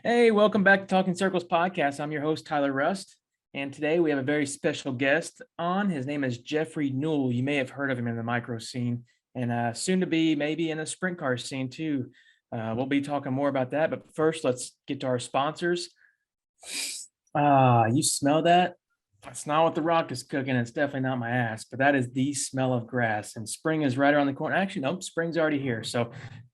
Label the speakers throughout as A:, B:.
A: Hey, welcome back to Talking Circles podcast. I'm your host, Tyler Rust. And today we have a very special guest on. His name is Jeffrey Newell. You may have heard of him in the micro scene and soon to be maybe in the sprint car scene too. We'll be talking more about that. But first, let's get to our sponsors. You smell that? That's not what the rock is cooking. It's definitely not my ass, but that is the smell of grass. And spring is right around the corner. Actually, nope, spring's already here. So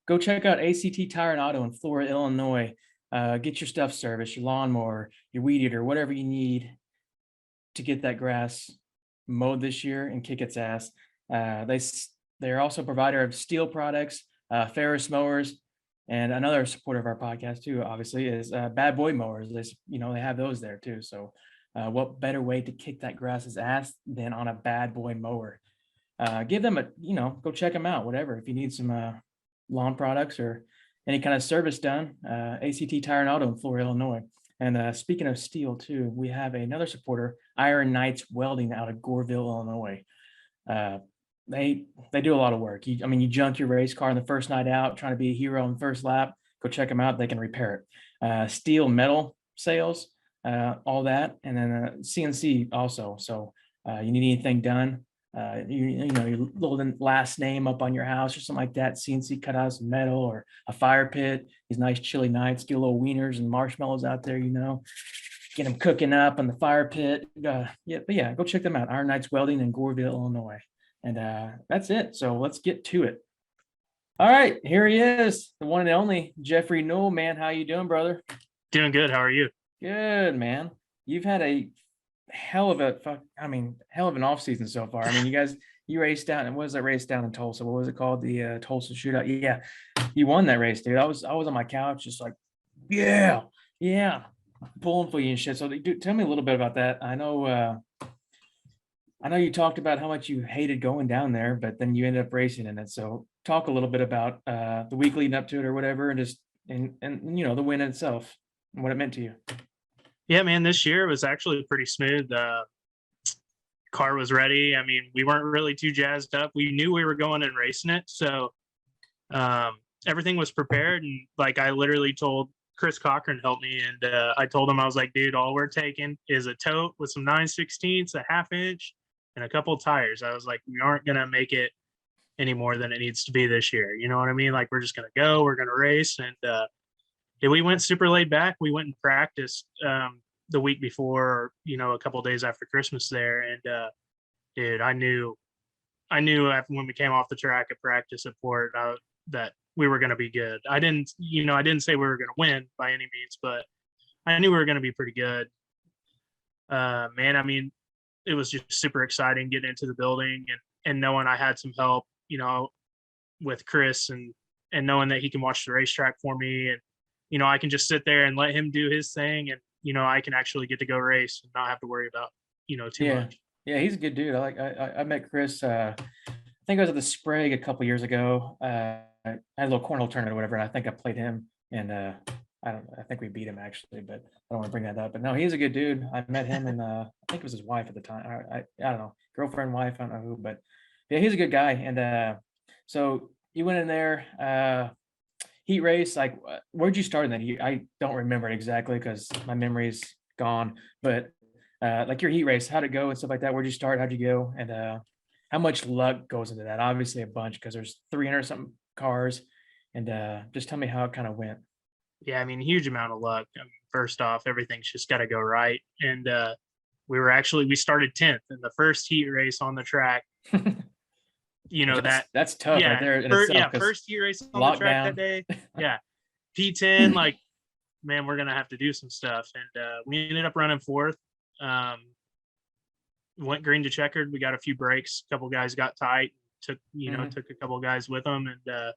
A: go check out ACT Tire and Auto in Florida, Illinois. Get your stuff serviced, your lawnmower, your weed eater, whatever you need to get that grass mowed this year and kick its ass. They're also a provider of steel products, Ferris mowers, and another supporter of our podcast too. Obviously, is Bad Boy mowers. They have those there too. So, what better way to kick that grass's ass than on a Bad Boy mower? Give them go check them out. Whatever if you need some lawn products or any kind of service done, ACT Tire and Auto in Florida, Illinois. And speaking of steel too, we have another supporter, Iron Knights Welding out of Goreville, Illinois. They do a lot of work. You junk your race car on the first night out, trying to be a hero on the first lap. Go check them out. They can repair it. Steel, metal sales, all that, and then CNC also. So you need anything done, your little last name up on your house or something like that, CNC cut out some metal or a fire pit, these nice chilly nights, get a little wieners and marshmallows out there, get them cooking up in the fire pit. Go check them out. Iron Knights Welding in Goreville, Illinois. And that's it. So let's get to it. All right, here he is, the one and only Jeffrey Newell. Man, how you doing, brother?
B: Doing good. How are you?
A: Good, man. You've had a hell of an off season so far. You raced down, and what was that race down in Tulsa? What was it called? The Tulsa shootout. Yeah, you won that race, dude. I was on my couch, just like, yeah, pulling for you and shit. So, dude, tell me a little bit about that. I know you talked about how much you hated going down there, but then you ended up racing in it. So, talk a little bit about the week leading up to it, or whatever, and the win itself and what it meant to you.
B: Yeah, man, this year was actually pretty smooth. Car was ready. We weren't really too jazzed up. We knew we were going and racing it. So everything was prepared. And like, I literally told Chris Cochran help me. And I told him, I was like, dude, all we're taking is a tote with some 9/16, a half inch, and a couple of tires. I was like, we aren't going to make it any more than it needs to be this year. You know what I mean? Like, we're just going to go, we're going to race. And we went super laid back. We went and practiced the week before, a couple of days after Christmas there. And dude, I knew when we came off the track at practice at Port that we were going to be good. I didn't say we were going to win by any means, but I knew we were going to be pretty good. Man, it was just super exciting getting into the building and knowing I had some help, with Chris and knowing that he can watch the racetrack for me. And I can just sit there and let him do his thing, and I can actually get to go race and not have to worry about too much.
A: Yeah, he's a good dude. I met Chris. I think I was at the Sprague a couple years ago. I had a little cornhole tournament or whatever, and I think I played him, and I think we beat him actually, but I don't want to bring that up. But no, he's a good dude. I met him, and I think it was his wife at the time. I don't know, girlfriend, wife, I don't know who, but yeah, he's a good guy. And so you went in there. Heat race, like, where'd you start in that heat? I don't remember it exactly because my memory's gone, but like your heat race, how'd it go and stuff like that? Where'd you start? How'd you go? And how much luck goes into that? Obviously a bunch, because there's 300 something cars. And just tell me how it kind of went.
B: Yeah, huge amount of luck. First off, everything's just got to go right. And we started 10th in the first heat race on the track.
A: That's tough,
B: yeah,
A: right there.
B: First heat race on the track that day. Yeah, P10. Like, man, we're gonna have to do some stuff, and we ended up running fourth. Went green to checkered. We got a few breaks. A couple guys got tight. Took a couple guys with them, and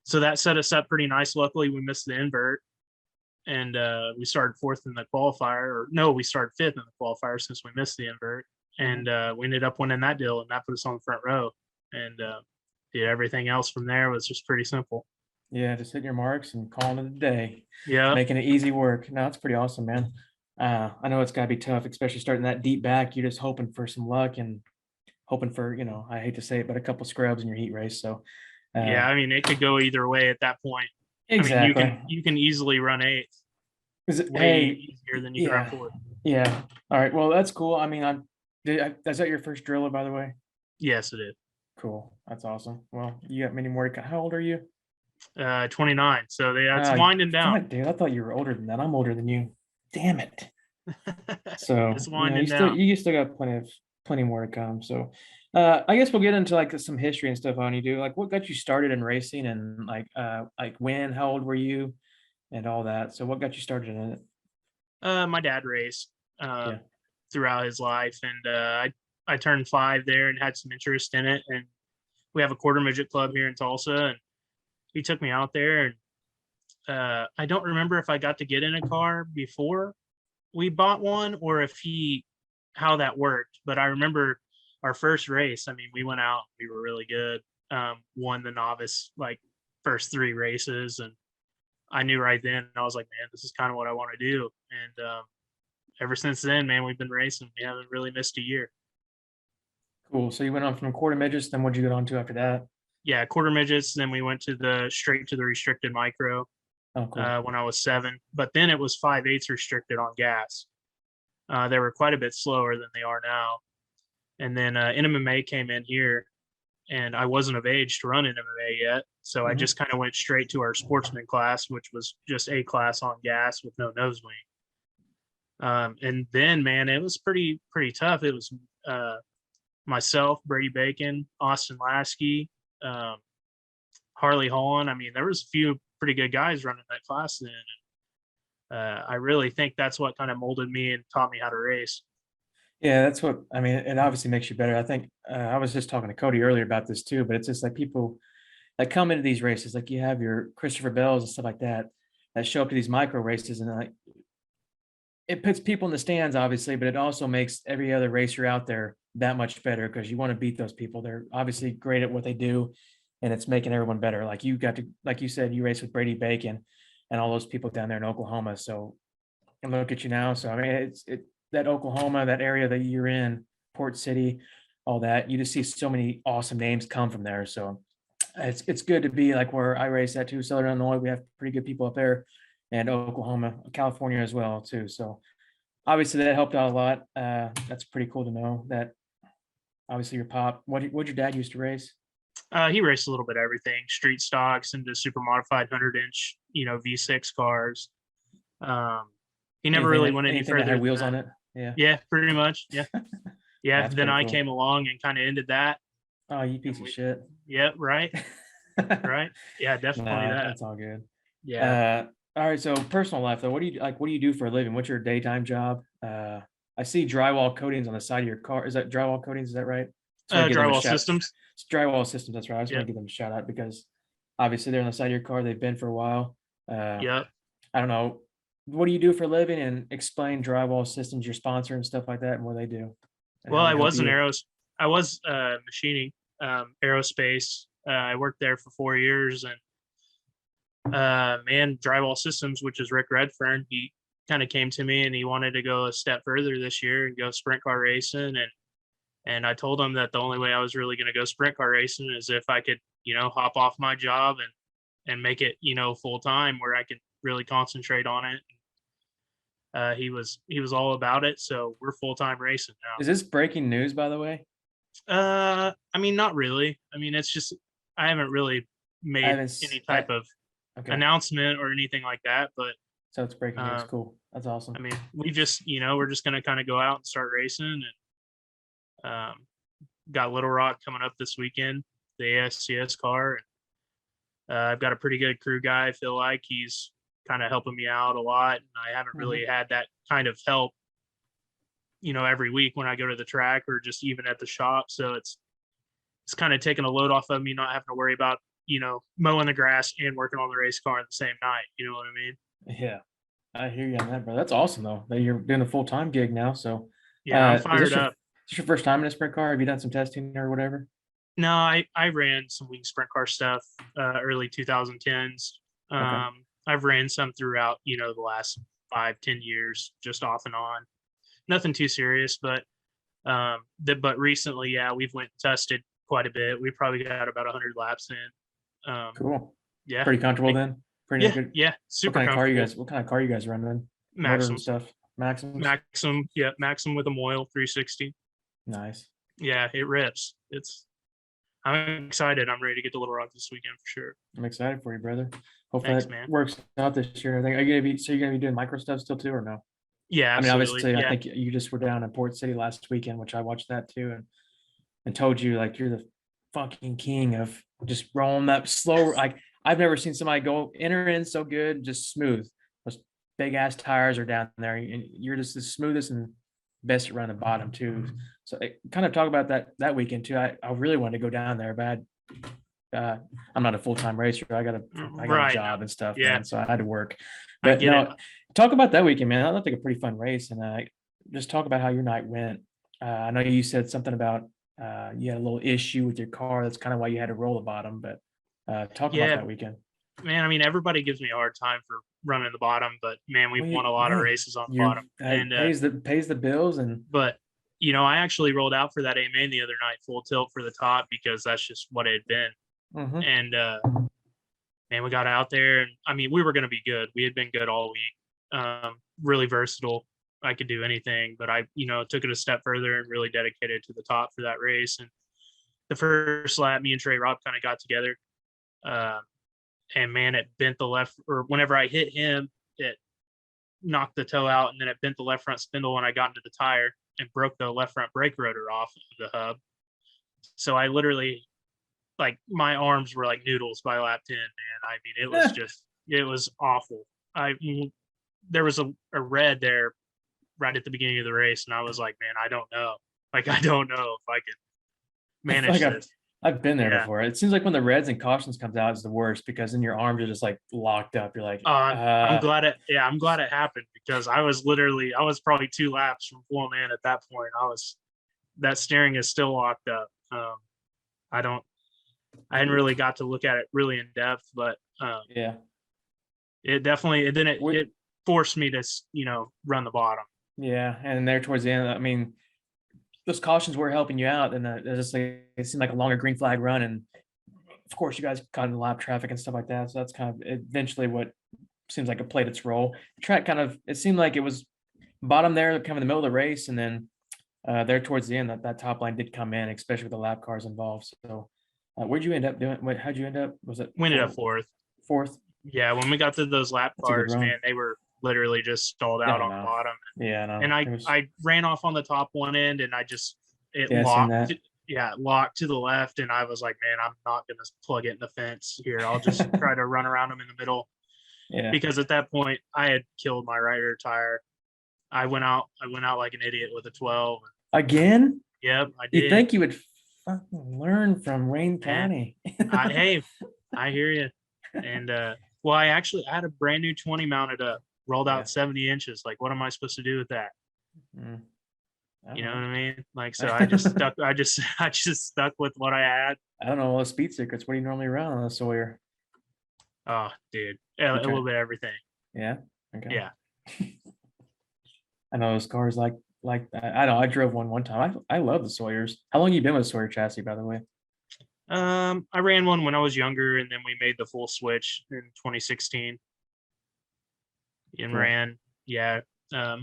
B: so that set us up pretty nice. Luckily, we missed the invert, and we started fourth in the qualifier. Or no, we started fifth in the qualifier since we missed the invert. And we ended up winning that deal, and that put us on the front row. And everything else from there was just pretty simple.
A: Yeah, just hitting your marks and calling it a day.
B: Yeah,
A: making it easy work. No, it's pretty awesome, man. I know it's got to be tough, especially starting that deep back. You're just hoping for some luck and hoping for, I hate to say it, but a couple scrubs in your heat race. So
B: it could go either way at that point. I mean,
A: Exactly.
B: you can easily run eighth, way
A: Hey,
B: easier than you can run
A: yeah,
B: fourth.
A: yeah. All right. Well, that's cool. I mean, is that your first driller, by the way?
B: Yes, it is.
A: Cool. That's awesome. Well, you got many more to come. How old are you?
B: 29. So that's
A: Uh,
B: winding down.
A: fuck, dude. I thought you were older than that. I'm older than you. Damn it. So,
B: It's winding down.
A: you still got plenty more to come. So, I guess we'll get into like some history and stuff on you do. Like what got you started in racing and like when, how old were you and all that. So what got you started in it?
B: My dad raced
A: Yeah.
B: throughout his life, and I turned 5 there and had some interest in it. And we have a quarter midget club here in Tulsa, and he took me out there. And I don't remember if I got to get in a car before we bought one or if he how that worked. But I remember our first race. I mean, we went out, we were really good. Won the novice like first 3 races, and I knew right then. I was like, man, this is kind of what I want to do. And ever since then, man, we've been racing. We haven't really missed a year.
A: Cool. So you went on from quarter midgets, then what'd you get on to after that?
B: Yeah, quarter midgets. Then we went to the straight to the restricted micro
A: Oh, cool.
B: when I was 7. But then it was 5/8 restricted on gas. They were quite a bit slower than they are now. And then NMMA came in here, and I wasn't of age to run NMMA yet. So I
A: Mhm.
B: just kind of went straight to our sportsman class, which was just A class on gas with no nose wing. And then, man, it was pretty tough. It was myself, Brady Bacon, Austin Lasky, um, Harley Holland. I mean, there was a few pretty good guys running that class then. I really think that's what kind of molded me and taught me how to race.
A: Yeah, that's what I mean. It obviously makes you better. I think I was just talking to Cody earlier about this too, but it's just like people that come into these races, like you have your Christopher Bells and stuff like that, that show up to these micro races, and like it puts people in the stands, obviously, but it also makes every other racer out there that much better because you want to beat those people. They're obviously great at what they do, and it's making everyone better. Like you got to, like you said, you race with Brady Bacon and all those people down there in Oklahoma. So and look at you now. So I mean, it that Oklahoma, that area that you're in, Port City, all that. You just see so many awesome names come from there. So it's good to be like where I race at too. Southern Illinois, we have pretty good people up there, and Oklahoma, California as well too. So obviously that helped out a lot. That's pretty cool to know that. Obviously, your pop. What your dad used to race?
B: He raced a little bit of everything, street stocks into super modified 100-inch, V6 cars. Um, he never really went any
A: Anything that
B: further
A: had
B: than
A: wheels
B: that.
A: on it? Yeah,
B: Yeah, pretty much. Yeah. Yeah.
A: that's
B: Then
A: pretty
B: I
A: cool.
B: came along and kind of ended that.
A: Oh, you
B: And
A: piece of shit.
B: yeah, right. Right. Yeah, definitely
A: Nah,
B: that.
A: that's all good.
B: Yeah.
A: Uh, all right. So personal life though, what do you like? What do you do for a living? What's your daytime job? I see drywall coatings on the side of your car. Is that drywall coatings? Is that right? Just want to give them a
B: Drywall
A: shout.
B: systems.
A: It's drywall systems. That's right. I just want
B: Yep.
A: to give them a shout out because obviously they're on the side of your car. They've been for a while.
B: Yep.
A: I don't know. What do you do for a living? And explain drywall systems, your sponsor and stuff like that, and what they do, and
B: Well,
A: how they help you.
B: I was machining aerospace. I worked there for 4 years, and man, drywall systems, which is Rick Redfern, he kind of came to me and he wanted to go a step further this year and go sprint car racing. And I told him that the only way I was really going to go sprint car racing is if I could, hop off my job and make it, full time where I could really concentrate on it. He was all about it. So we're full time racing
A: Is this breaking news, by the way?
B: now. I mean, not really. I mean, it's just I haven't really
A: I
B: made
A: haven't.
B: any type of
A: Okay,
B: announcement or anything like that. But
A: so it's breaking news.
B: um,
A: Cool. That's awesome.
B: I mean, we're just gonna kind of go out and start racing, and got Little Rock coming up this weekend, the ASCS car. And I've got a pretty good crew guy. I feel like he's kind of helping me out a lot, and I haven't
A: Mhm.
B: really had that kind of help, every week when I go to the track or just even at the shop. So it's kind of taking a load off of me, not having to worry about mowing the grass and working on the race car in the same night. You know what I mean?
A: Yeah, I hear you on that, bro. That's awesome though that you're doing a full time gig now. So,
B: Yeah, I'm
A: is
B: fired up.
A: this your first time in a sprint car? Have you done some testing or whatever?
B: No, I ran some wing sprint car stuff early 2010s.
A: Okay.
B: I've ran some throughout, the last 5-10 years, just off and on. Nothing too serious, but but recently, yeah, we've went and tested quite a bit. We probably got about 100 laps in. Um,
A: Cool.
B: yeah,
A: Pretty comfortable
B: think
A: then. Pretty
B: Yeah,
A: good.
B: yeah,
A: What
B: super
A: kind of car you
B: comfortable.
A: guys? What kind of car you guys running? Motor and
B: Maximum,
A: stuff. Maxims.
B: Maximum with a Moyle 360.
A: Nice.
B: Yeah, it rips. I'm excited. I'm ready to get to Little Rock this weekend for sure.
A: I'm excited for you, brother. Hopefully
B: Thanks,
A: that
B: man.
A: works out this year. I think. Are you gonna be? So you're gonna be doing micro stuff still too, or no?
B: Yeah,
A: I mean,
B: absolutely.
A: obviously, I
B: Yeah,
A: think you just were down in Port City last weekend, which I watched that too, and told you like you're the fucking king of just rolling that slow. Like I've never seen somebody go enter in so good, just smooth. Those big ass tires are down there, and you're just the smoothest and best at running the bottom too. So kind of talk about that weekend too. I really wanted to go down there, but I'm not a full time racer. I got a
B: right.
A: job and stuff,
B: Yeah,
A: man. So I had to work.
B: I
A: But
B: get it.
A: no, talk about that weekend, man. That looked like a pretty fun race, and just talk about how your night went. I know you said something about you had a little issue with your car. That's kind of why you had to roll the bottom. But talk about
B: Yeah,
A: that weekend.
B: man. I mean, everybody gives me a hard time for running the bottom, but man, we've
A: Well,
B: won a lot of
A: hey,
B: races on the
A: you
B: bottom. And
A: pays the bills, and
B: but I actually rolled out for that A main the other night, full tilt for the top because that's just what it had been.
A: mhm.
B: And man, we got out there, and I mean, we were going to be good. We had been good all week. Really versatile. I could do anything, but I, took it a step further and really dedicated to the top for that race. And the first lap, me and Trey Robb kind of got together. And man, it bent the left, or whenever I hit him, it knocked the toe out, and then it bent the left front spindle when I got into the tire and broke the left front brake rotor off of the hub. So I literally, like, my arms were like noodles by lap 10, man. I mean, it was awful. There was a red there right at the beginning of the race, and I was like, man, I don't know. Like, I don't know if I could
A: I feel
B: manage
A: like
B: this.
A: I've been there
B: Yeah.
A: before. It seems like when the reds and cautions comes out, it's the worst because then your arms are just like locked up. You're like,
B: I'm glad it happened because I was probably 2 laps from full man at that point. That steering is still locked up. I hadn't really got to look at it really in depth, but
A: yeah.
B: it forced me to, run the bottom.
A: Yeah, and there towards the end, I mean, those cautions were helping you out, and it seemed like a longer green flag run, and of course, you guys got in lap traffic and stuff like that. So that's kind of eventually what seems like it played its role. The track it seemed like it was bottom there, kind of in the middle of the race, and then there towards the end, that top line did come in, especially with the lap cars involved. So, where'd you end up doing? How'd you end up? Was it
B: We ended up fourth.
A: Fourth.
B: Yeah, when we got to those lap
A: That's a good
B: cars,
A: run.
B: man, they were literally just stalled out
A: Yeah,
B: on
A: no.
B: the bottom.
A: Yeah, no.
B: And
A: It was-
B: I ran off on the top one end, and it
A: Yeah, I seen
B: locked.
A: that.
B: Yeah, it locked to the left, and I was like, man, I'm not gonna plug it in the fence here. I'll just try to run around them in the middle.
A: Yeah.
B: Because at that point, I had killed my right rear tire. I went out like an idiot with a 12.
A: Again?
B: Yep, I did.
A: You think you would fucking learn from Wayne County?
B: Hey, I hear you. And well, I had a brand new 20 mounted up, rolled out 70 inches. Like, what am I supposed to do with that?
A: Mm.
B: You know what I mean? Like, so I just stuck. I just stuck with what I had.
A: I don't know all the speed secrets. What do you normally run on a Sawyer?
B: Oh, dude, a little bit of everything.
A: Yeah. Okay.
B: Yeah.
A: I know those cars like that. I know I drove one time. I love the Sawyers. How long you been with a Sawyer chassis, by the way?
B: I ran one when I was younger, and then we made the full switch in 2016. And
A: Cool.
B: ran, yeah.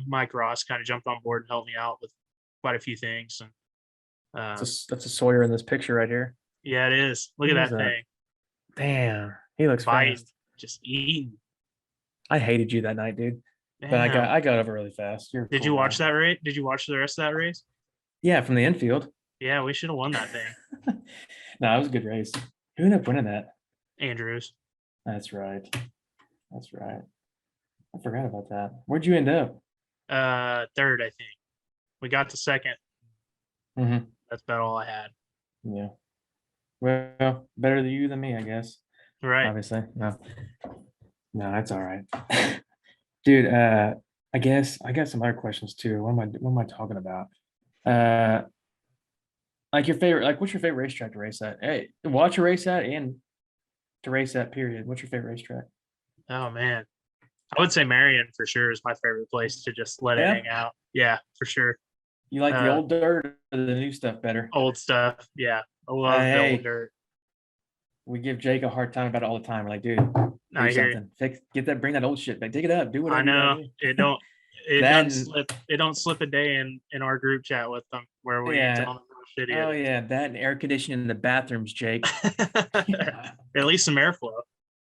B: Mike Ross kind of jumped on board and helped me out with quite a few things. And
A: That's a Sawyer in this picture right here.
B: yeah, it is. Look at
A: Who is
B: that
A: that?
B: thing.
A: Damn, he looks
B: Biting,
A: fast.
B: just eating.
A: I hated you that night, dude. But
B: Damn.
A: I got over really fast.
B: Did you watch that race? Did you watch the rest of that race?
A: Yeah, from the infield.
B: Yeah, we should have won that thing.
A: No, it was a good race. Who ended up winning that?
B: Andrews.
A: That's right. That's right. I forgot about that. Where'd you end up?
B: Third, I think. We got to second.
A: Mm-hmm.
B: That's about all I had.
A: Yeah. Well, better than you than me, I guess.
B: Right.
A: Obviously. No, that's all right. Dude, I guess I got some other questions too. What am I talking about? Like your favorite, like what's your favorite racetrack to race at? Hey, watch a race at and to race at, period. What's your favorite racetrack?
B: Oh man. I would say Marion for sure is my favorite place to just let it hang out. Yeah, for sure.
A: You like the old dirt or the new stuff better?
B: Old stuff. Yeah. I love the old dirt.
A: we give Jake a hard time about it all the time. We're like, dude, do
B: I hear you.
A: something. Bring that old shit back. Dig it up. Do
B: I
A: whatever you
B: know
A: gotta do.
B: it
A: That
B: doesn't
A: and-
B: slip. It don't slip a day in our group chat with them where we
A: Yeah.
B: tell them how shitty
A: Oh
B: it is.
A: yeah, that and air conditioning in the bathrooms, Jake.
B: At least some airflow.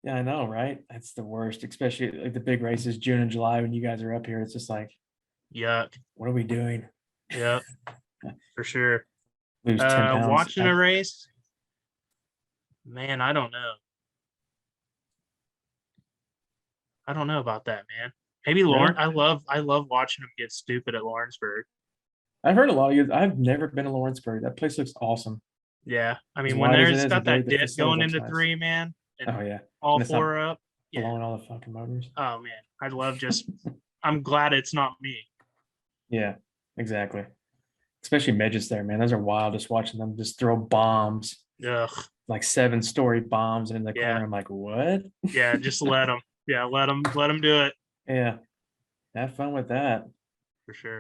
A: Yeah, I know, right? That's the worst, especially like the big races, June and July, when you guys are up here. It's just like,
B: Yuck.
A: what are we doing?
B: Yep. For sure.
A: Lose 10 pounds.
B: Watching a race, man, I don't know. I don't know about that, man. Maybe Lawrence. I love watching them get stupid at Lawrenceburg.
A: I've heard a lot of you. I've never been to Lawrenceburg. That place looks awesome.
B: Yeah, I
A: As
B: mean, when
A: wide as
B: there's
A: it is,
B: got that
A: the
B: dip
A: facility
B: going
A: looks
B: into
A: nice.
B: 3, man, and
A: Oh yeah,
B: all
A: and it's not
B: 4 up. Yeah.
A: blowing all the fucking motors.
B: Oh man, I love just. I'm glad it's not me.
A: Yeah, exactly. Especially midgets there, man. Those are wild. Just watching them just throw bombs,
B: Ugh.
A: like 7-story bombs in the
B: Yeah.
A: corner. I'm like, what?
B: Yeah, just let them. Yeah, let them do it
A: Yeah, have fun with that.
B: for sure.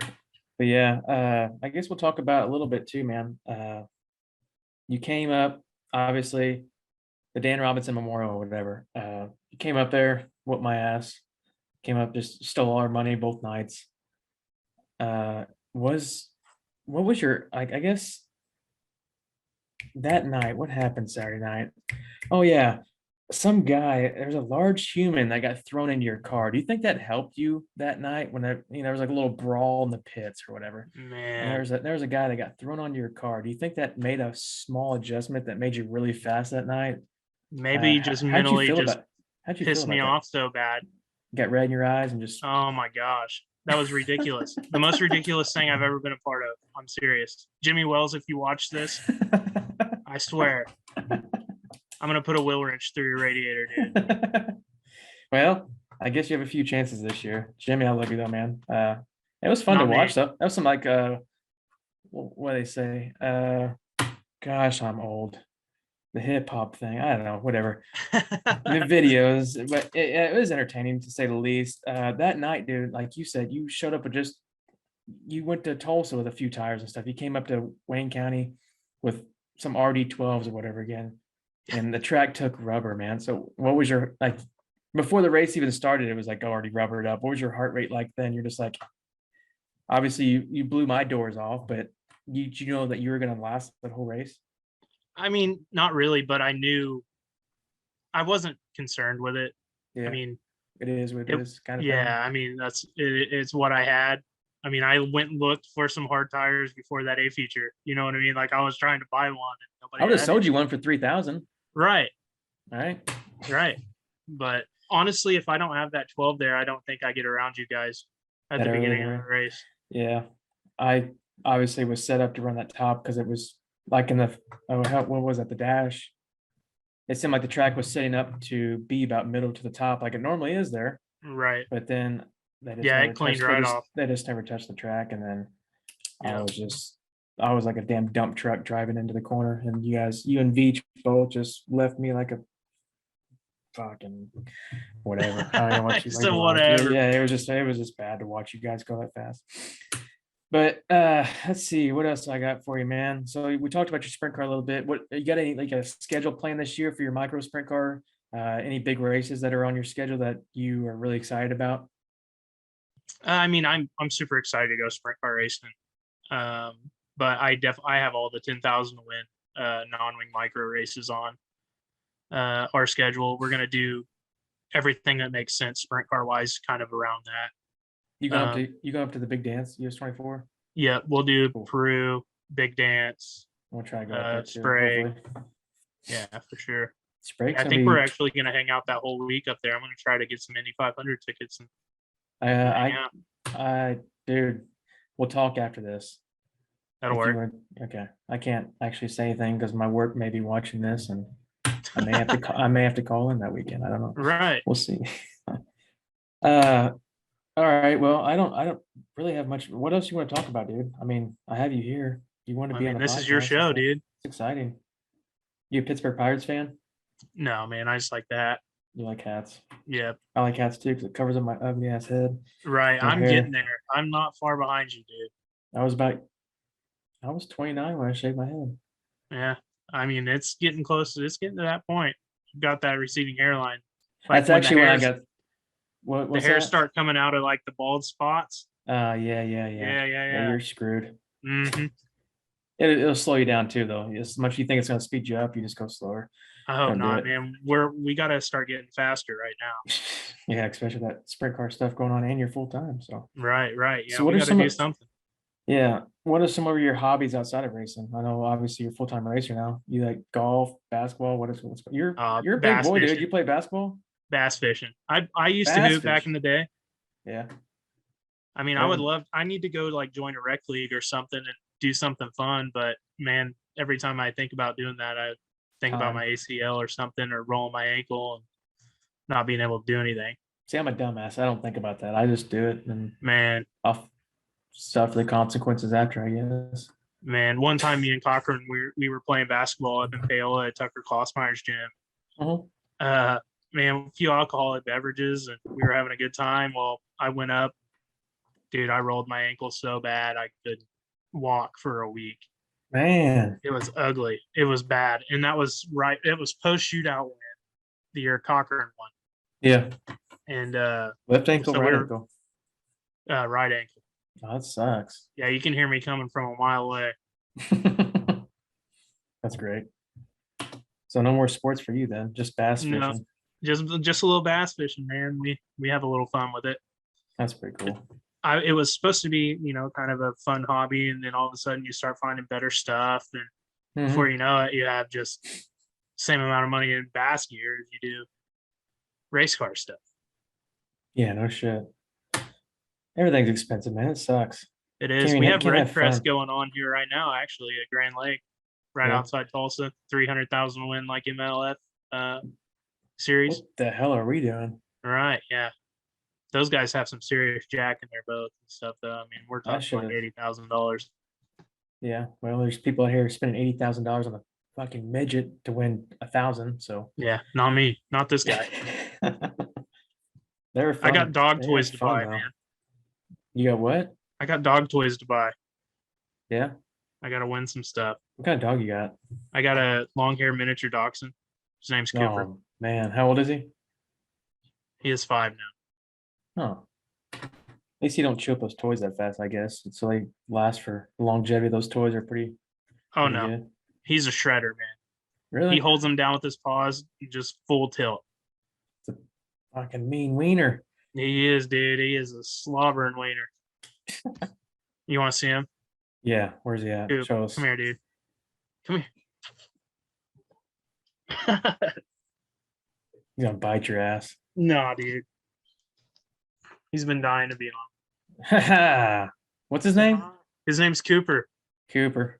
A: But yeah, I guess we'll talk about it a little bit too, man. You came up, obviously, the Dan Robinson Memorial or whatever. You came up there, whooped my ass. Came up, just stole all our money both nights. What was your, I guess that night, what happened Saturday night? Oh yeah, some guy, there's a large human that got thrown into your car. Do you think that helped you that night when there was like a little brawl in the pits or whatever? And
B: Man,
A: there was a guy that got thrown onto your car. Do you think that made a small adjustment that made you really fast that night?
B: maybe just
A: How'd you
B: mentally
A: feel
B: just
A: about how'd you feel
B: pissed
A: about
B: me
A: that?
B: off so bad.
A: Got red in your eyes and just
B: Oh my gosh. That was ridiculous. The most ridiculous thing I've ever been a part of. I'm serious. Jimmy Wells, if you watch this, I swear, I'm going to put a wheel wrench through your radiator, dude.
A: Well, I guess you have a few chances this year. Jimmy, I love you though, man. It was fun
B: Not
A: to
B: me.
A: watch though. That was some like what do they say? Gosh, I'm old. The hip hop thing. I don't know, whatever. The videos, but it was entertaining to say the least. That night, dude, like you said, you showed up with you went to Tulsa with a few tires and stuff. You came up to Wayne County with some RD12s or whatever again, and the track took rubber, man. So what was your, like, before the race even started, it was like already rubbered up. What was your heart rate like then? You're just like, obviously you blew my doors off, but you know that you were going to last the whole race?
B: I mean, not really, but I knew I wasn't concerned with it.
A: Yeah,
B: I mean,
A: it is what it is, kind of
B: yeah,
A: thing.
B: I mean, it's what I had. I mean, I went and looked for some hard tires before that A feature. You know what I mean? Like I was trying to buy one and nobody
A: I would have
B: had
A: sold
B: it.
A: you one for 3,000.
B: Right.
A: All right.
B: Right. But honestly, if I don't have that 12 there, I don't think I get around you guys at
A: That
B: the
A: early
B: beginning
A: in
B: of
A: the
B: the race.
A: Yeah, I obviously was set up to run that top because it was like in the what was that, the dash? It seemed like the track was setting up to be about middle to the top, like it normally is there.
B: Right.
A: But then they just
B: Yeah,
A: never
B: it cleaned
A: touched.
B: right off.
A: They just never touched the track, and then
B: Yeah.
A: I was like a damn dump truck driving into the corner, and you and Veach both just left me like a fucking whatever. I don't know what you
B: So
A: like.
B: whatever.
A: Yeah, it was just bad to watch you guys go that fast. But let's see what else I got for you, man. So we talked about your sprint car a little bit. What you got, any like a schedule plan this year for your micro sprint car? Any big races that are on your schedule that you are really excited about?
B: I mean, I'm super excited to go sprint car racing. But I have all the 10,000 to win non-wing micro races on our schedule. We're gonna do everything that makes sense sprint car wise, kind of around that.
A: You go up to the big dance, US 24?
B: Yeah, we'll do
A: Cool.
B: Peru, Big Dance,
A: I'm gonna try to go up there too.
B: Spray.
A: Hopefully.
B: Yeah, for sure.
A: Sprake's
B: I
A: gonna
B: think
A: be,
B: we're actually gonna hang out that whole week up there. I'm gonna try to get some Indy 500 tickets and hang out.
A: Dude, we'll talk after this.
B: That'll
A: If you
B: work.
A: okay. I can't actually say anything because my work may be watching this, and I may have to I may have to call in that weekend. I don't know.
B: Right.
A: We'll see. All right. Well, I don't really have much. What else you want to talk about, dude? I mean, I have you here. You want to
B: I
A: be on
B: mean,
A: the
B: this is your
A: podcast and
B: show,
A: stuff.
B: dude.
A: It's exciting. You a Pittsburgh Pirates fan?
B: No, man, I just like that.
A: You like hats?
B: Yeah.
A: I like hats too because it covers up my ugly ass head.
B: Right.
A: My
B: I'm
A: hair.
B: getting there. I'm not far behind you, dude.
A: I was 29 when I shaved my head.
B: Yeah. I mean, it's getting close. It's getting to that point. You've got that receding hairline.
A: That's
B: When
A: actually when I got,
B: the
A: what's
B: hairs
A: that?
B: start coming out of like the bald spots.
A: Yeah.
B: Yeah.
A: You're screwed.
B: Hmm.
A: It'll slow you down too, though. As much as you think it's going to speed you up, you just go slower.
B: I hope
A: Don't do
B: not,
A: it.
B: man. We got to start getting faster right now.
A: Yeah, especially that sprint car stuff going on and you're full time. So,
B: Right. Yeah,
A: so what
B: we
A: are
B: got to
A: some
B: do
A: of,
B: something.
A: yeah, what are some of your hobbies outside of racing? I know obviously you're a full-time racer now. You like golf, basketball, you're a big
B: Bass
A: boy, dude.
B: fishing.
A: You play basketball?
B: Bass fishing. I used to
A: Bass
B: hoop back in
A: fish.
B: the day.
A: Yeah.
B: I mean,
A: Never,
B: I need to go like join a rec league or something and do something fun. But man, every time I think about doing that, I think about my
A: time.
B: ACL or something or rolling my ankle and not being able to do anything.
A: See, I'm a dumbass. I don't think about that. I just do it and
B: Man,
A: I'll suffer the consequences after, I guess.
B: one time me and Cochran, we were playing basketball up in Paola at Tucker Klossmeyer's gym.
A: Mhm.
B: Uh, man, a few alcoholic beverages and we were having a good time. Well, I went up, dude, I rolled my ankle so bad I couldn't walk for a week.
A: Man.
B: It was ugly. It was bad. And that was right. It was post shootout win, the year Cochran won.
A: Yeah.
B: And
A: Left ankle,
B: so
A: right
B: we were
A: ankle.
B: right ankle.
A: Oh, that sucks.
B: Yeah, you can hear me coming from a mile away.
A: That's great. So no more sports for you then, just bass
B: No,
A: fishing.
B: just a little bass fishing, man. We have a little fun with it.
A: That's pretty cool.
B: It was supposed to be, kind of a fun hobby, and then all of a sudden you start finding better stuff, and before
A: Mhm.
B: you know it, you have just same amount of money in bass gear as you do race car stuff.
A: Yeah, no shit. Everything's expensive, man. It sucks.
B: It is. We have
A: Can't
B: Red
A: have
B: Crest
A: fun.
B: going on here right now, actually, at Grand Lake, right
A: Yeah.
B: outside Tulsa. 300,000 win like MLF series.
A: What the hell are we doing?
B: All right, yeah. Those guys have some serious jack in their boats and stuff, though. I mean, we're
A: I
B: talking
A: should
B: like
A: have.
B: $80,000.
A: Yeah. Well, there's people out here spending $80,000 on a fucking midget to win 1,000. So
B: Yeah, not me, not this guy.
A: they're
B: I got
A: fun.
B: dog
A: They're
B: toys to
A: fun
B: buy,
A: though.
B: man.
A: You got what?
B: I got dog toys to buy.
A: Yeah.
B: I got to win some stuff.
A: What kind of dog you got?
B: I got a long hair miniature dachshund. His name's Cooper.
A: Oh man, how old is he?
B: He is 5 now.
A: Oh, at least you don't chew up those toys that fast, I guess. So they last for the longevity. Those toys are
B: Oh,
A: pretty
B: no.
A: good.
B: He's a shredder, man.
A: Really?
B: He holds them down with his paws, just full tilt.
A: It's a fucking mean wiener.
B: He is, dude. He is a slobbering wiener. You want to see him?
A: Yeah, where's he at?
B: Dude,
A: Show us.
B: come here, dude. Come here.
A: He's gonna bite your ass.
B: Nah, dude. He's been dying to be on.
A: What's his name?
B: His name's Cooper.
A: Cooper.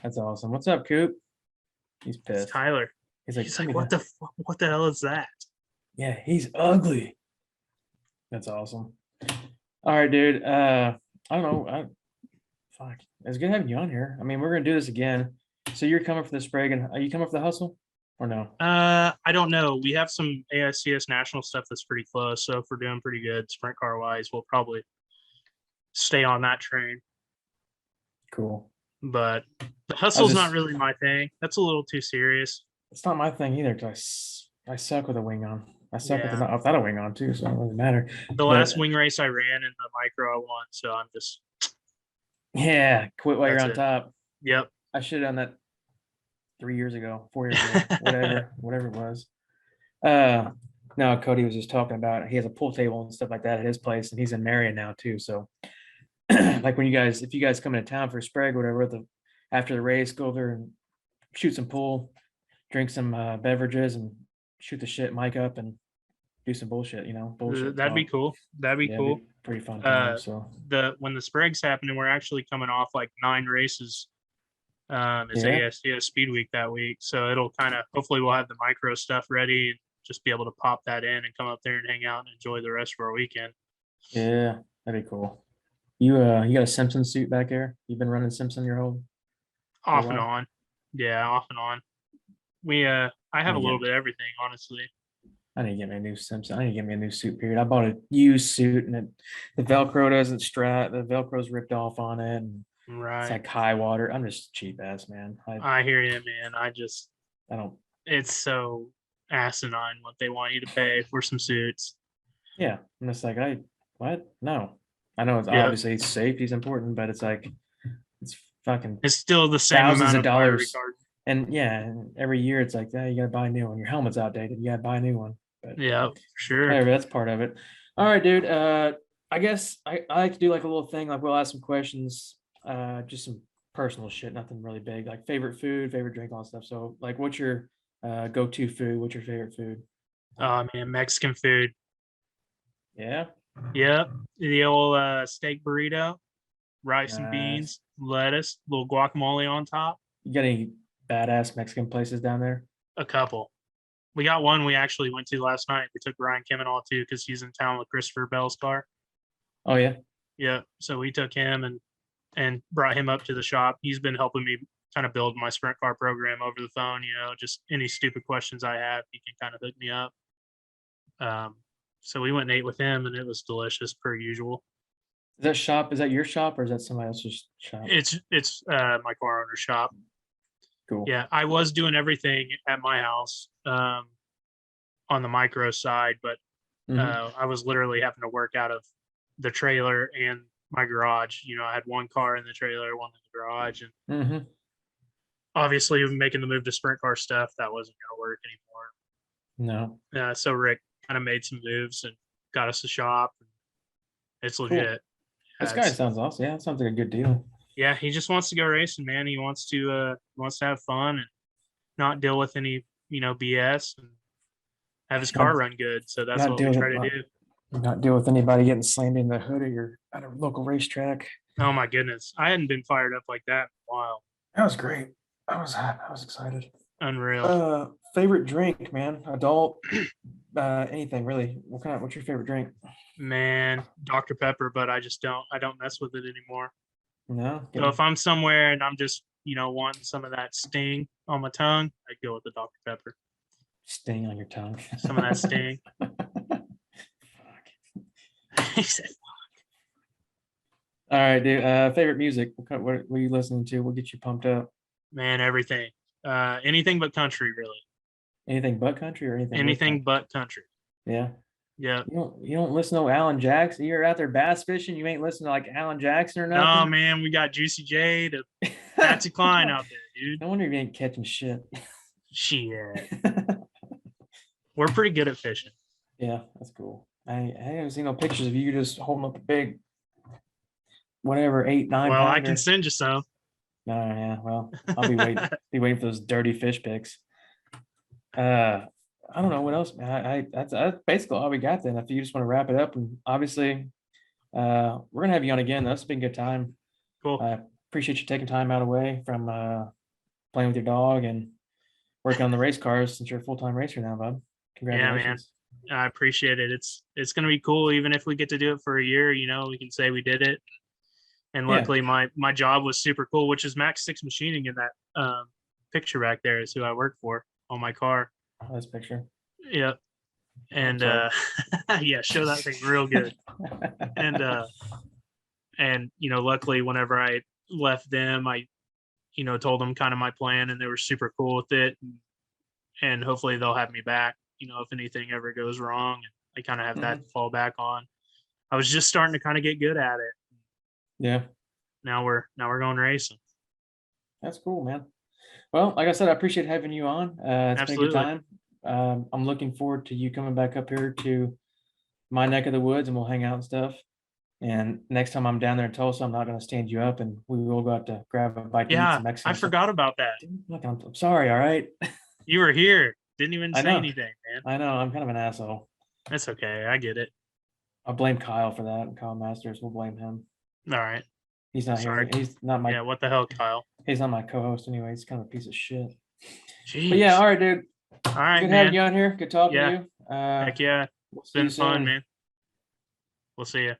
A: That's awesome. What's up, Coop? He's
B: It's
A: pissed.
B: Tyler.
A: He's like,
B: He's
A: "Give
B: like,
A: me
B: what
A: that."
B: the hell is that?
A: Yeah, he's ugly. That's awesome. All right, dude. I don't know. Fuck. It's good having you on here. I mean, we're gonna do this again. So you're coming for the Sprague, and are you coming for the hustle or no?
B: I don't know. We have some AICS national stuff that's pretty close. So if we're doing pretty good sprint car wise, we'll probably stay on that train.
A: Cool.
B: But the hustle's not
A: just-
B: really my thing. That's a little too serious.
A: It's not my thing either because I suck with a wing on. I suck
B: Yeah.
A: without a wing on too, so it doesn't matter.
B: The last wing race I ran in the micro I won, so I'm just
A: Yeah, quit while you're
B: That's
A: on
B: it.
A: top.
B: yep.
A: I should have done that 3 years ago, 4 years ago, whatever it was. No, Cody was just talking about he has a pool table and stuff like that at his place, and he's in Marion now too. So, like when if you guys come into town for a Sprague or whatever, after the race, go over and shoot some pool, drink some beverages, and shoot the shit mic up and do some bullshit. Bullshit.
B: That'd be
A: talk.
B: cool. That'd be
A: Yeah,
B: cool.
A: it'd be pretty fun time.
B: Uh,
A: So
B: When the Sprague's happening, we're actually coming off like 9 races. It's
A: Yeah.
B: ASTS Speed Week that week, so it'll kind of hopefully we'll have the micro stuff ready and just be able to pop that in and come up there and hang out and enjoy the rest of our weekend.
A: yeah, that'd be cool. You got a Simpson suit back there? You've been running Simpson your whole
B: Off and
A: while?
B: on, yeah, off and on. I have a
A: Yeah.
B: little bit of everything, honestly.
A: I need to get me a new Simpson. I need to get me a new suit. Period. I bought a used suit, and the Velcro doesn't strap. The Velcro's ripped off on it. And
B: Right.
A: like high water. I'm just cheap ass, man.
B: I hear you, man.
A: I don't.
B: It's so asinine what they want you to pay for some suits.
A: Yeah, I'm just like what? No, I know it's
B: Yeah.
A: obviously safety is important, but it's like it's fucking
B: It's still the same
A: thousands
B: amount
A: of
B: of fire
A: dollars.
B: retardant.
A: And yeah, and every year it's like, you gotta buy a new one. Your helmet's outdated. You gotta buy a new one. But
B: Yeah, sure.
A: whatever, that's part of it. All right, dude. I guess I like to do like a little thing. Like we'll ask some questions. Just some personal shit, nothing really big. Like favorite food, favorite drink, all that stuff. So like, what's your go-to food? What's your favorite food?
B: Oh man, Mexican food.
A: Yeah.
B: Yep. The old steak burrito, rice and
A: Nice.
B: beans, lettuce, little guacamole on top.
A: You got any badass Mexican places down there?
B: A couple. We got one we actually went to last night. We took Ryan Kiminall too because he's in town with Christopher Bell's car.
A: Oh yeah.
B: Yeah. So we took him and brought him up to the shop. He's been helping me kind of build my sprint car program over the phone. Just any stupid questions I have, he can kind of hook me up. So we went and ate with him, and it was delicious per usual.
A: Is that your shop or is that somebody else's shop?
B: It's my car owner's shop.
A: Cool.
B: Yeah, I was doing everything at my house on the micro side, but I was literally having to work out of the trailer and my garage. I had one car in the trailer, one in the garage, and obviously making the move to sprint car stuff that wasn't going to work anymore.
A: No.
B: So Rick kind of made some moves and got us a shop. It's legit.
A: This guy sounds awesome. Yeah, it sounds like a good deal.
B: Yeah, he just wants to go racing, man. He wants to have fun and not deal with any BS and have his car run good. So that's what we try to do.
A: Not deal with anybody getting slammed in the hood at a local racetrack.
B: Oh my goodness, I hadn't been fired up like that in a while.
A: That was great. I was happy. I was excited.
B: Unreal.
A: Favorite drink, man. Adult, anything really. What's your favorite drink?
B: Man, Dr. Pepper, but I don't mess with it anymore.
A: No.
B: So if I'm somewhere and I'm just wanting some of that sting on my tongue, I'd go with the Dr. Pepper.
A: Sting on your tongue.
B: Some of that sting. He said, "Fuck."
A: All right, dude. Favorite music? What are you listening to? What gets you pumped up?
B: Man, everything. Anything but country, really.
A: Anything but country or anything?
B: Anything but country.
A: Yeah.
B: Yeah.
A: You don't listen to Alan Jackson. You're out there bass fishing. You ain't listening to like Alan Jackson or nothing.
B: No, man. We got Juicy J to Patsy Cline out there, dude.
A: No wonder you ain't catching shit.
B: Shit. We're pretty good at fishing.
A: Yeah, that's cool. I haven't seen no pictures of you just holding up a big, whatever, 8, 9.
B: Well, I can send you some.
A: No, yeah. Well, I'll be waiting for those dirty fish pics. I don't know what else, man. That's basically all we got then. If you just want to wrap it up, and obviously, we're gonna have you on again. That's been a good time.
B: Cool.
A: I appreciate you taking time out away from playing with your dog and working on the race cars since you're a full-time racer now, bud. Congratulations.
B: Yeah, man. I appreciate it. It's gonna be cool, even if we get to do it for a year. We can say we did it. And luckily, my job was super cool, which is Max 6 Machining in that picture back there is who I work for on my car.
A: Oh, this picture.
B: Yep. And yeah, show that thing real good. And luckily, whenever I left them, I told them kind of my plan, and they were super cool with it. And hopefully, they'll have me back. If anything ever goes wrong, and I kind of have that to fall back on. I was just starting to kind of get good at it.
A: Yeah.
B: Now we're going racing.
A: That's cool, man. Well, like I said, I appreciate having you on. It's
B: Absolutely.
A: been a good time. I'm looking forward to you coming back up here to my neck of the woods, and we'll hang out and stuff. And next time I'm down there in Tulsa, I'm not going to stand you up, and we will go out to grab a bite to eat some Mexican.
B: I forgot about that.
A: Look, I'm sorry. All right.
B: You were here. Didn't even say anything, man.
A: I know. I'm kind of an asshole.
B: That's okay. I get it.
A: I'll blame Kyle for that. Kyle Masters. We'll blame him.
B: All right.
A: He's not here. He's not my.
B: Yeah. What the hell, Kyle?
A: He's not my co-host anyway. He's kind of a piece of shit.
B: Jeez.
A: But yeah. All right, dude.
B: All right,
A: Good
B: man.
A: having you on here. Good talking to you.
B: Heck yeah. It's been fun, man. We'll see you.